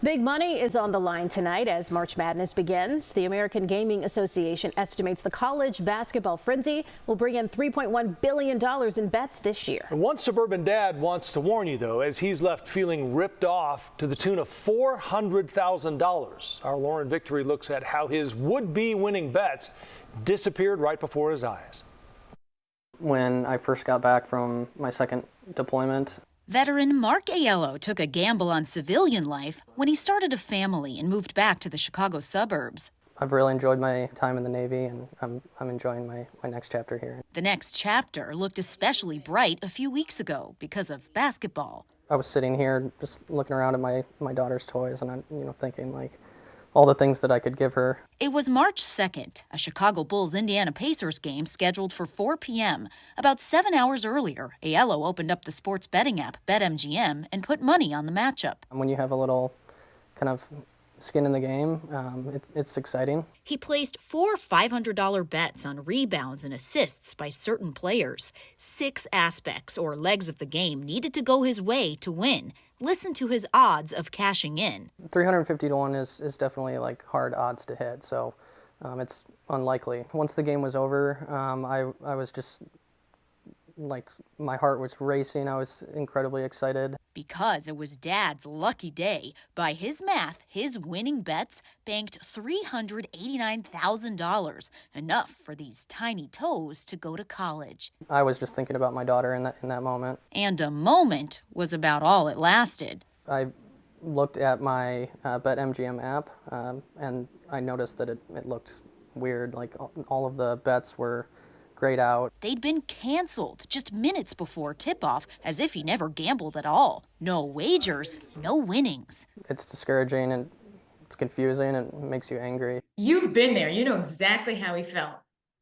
Big money is on the line tonight as March Madness begins. The American Gaming Association estimates the college basketball frenzy will bring in $3.1 billion in bets this year. One suburban dad wants to warn you, though, as he's left feeling ripped off to the tune of $400,000. Our Lauren Victory looks at how his would-be winning bets disappeared right before his eyes. When I first got back from my second deployment, veteran Mark Aiello took a gamble on civilian life when he started a family and moved back to the Chicago suburbs. I've really enjoyed my time in the Navy, and I'm enjoying my next chapter here. The next chapter looked especially bright a few weeks ago because of basketball. I was sitting here just looking around at my daughter's toys, and I'm thinking like all the things that I could give her. It was March 2nd, a Chicago Bulls-Indiana Pacers game scheduled for 4 p.m. About 7 hours earlier, Aiello opened up the sports betting app BetMGM and put money on the matchup. When you have a little kind of skin in the game, it's exciting. He placed 4 $500 bets on rebounds and assists by certain players. 6 aspects or legs of the game needed to go his way to win. Listen to his odds of cashing in. 350 to 1 is definitely like hard odds to hit, so it's unlikely. Once the game was over, I was just like, my heart was racing. I was incredibly excited. Because it was Dad's lucky day, by his math, his winning bets banked $389,000, enough for these tiny toes to go to college. I was just thinking about my daughter in that moment. And a moment was about all it lasted. I looked at my BetMGM app, and I noticed that it looked weird. Like all of the bets were grayed out. They'd been canceled just minutes before tip-off, as if he never gambled at all. No wagers, no winnings. It's discouraging and it's confusing and it makes you angry. You've been there. You know exactly how he felt.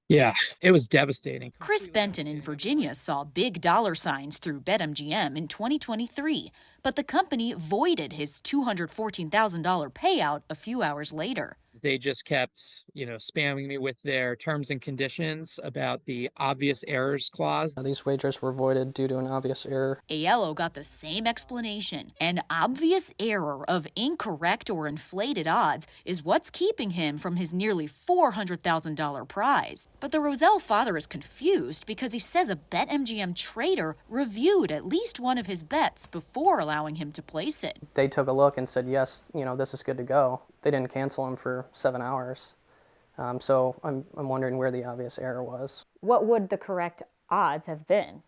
Yeah, it was devastating. Chris Benton in Virginia saw big dollar signs through BetMGM in 2023, but the company voided his $214,000 payout a few hours later. They just kept, spamming me with their terms and conditions about the obvious errors clause. These wagers were voided due to an obvious error. Aiello got the same explanation. An obvious error of incorrect or inflated odds is what's keeping him from his nearly $400,000 prize. But the Roselle father is confused because he says a BetMGM trader reviewed at least one of his bets before allowing him to place it. They took a look and said, yes, this is good to go. They didn't cancel him for 7 hours. So I'm wondering where the obvious error was. What would the correct odds have been?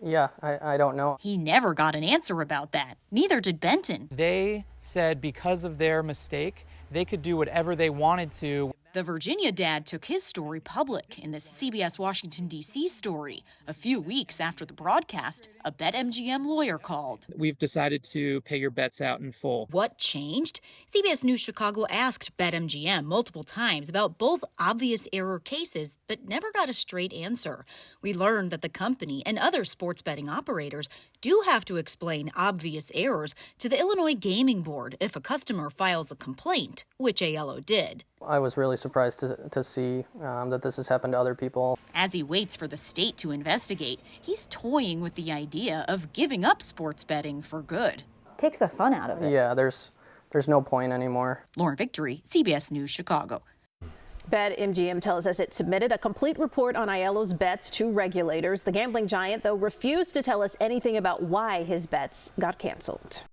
Yeah, I don't know. He never got an answer about that. Neither did Benton. They said because of their mistake, they could do whatever they wanted to. The Virginia dad took his story public in this CBS Washington, D.C. story. A few weeks after the broadcast, a BetMGM lawyer called. We've decided to pay your bets out in full. What changed? CBS News Chicago asked BetMGM multiple times about both obvious error cases, but never got a straight answer. We learned that the company and other sports betting operators do have to explain obvious errors to the Illinois Gaming Board if a customer files a complaint, which Aiello did. I was really surprised to see that this has happened to other people. As he waits for the state to investigate, he's toying with the idea of giving up sports betting for good. Takes the fun out of it. Yeah, there's no point anymore. Lauren Victory, CBS News Chicago. BetMGM tells us it submitted a complete report on Aiello's bets to regulators. The gambling giant, though, refused to tell us anything about why his bets got canceled.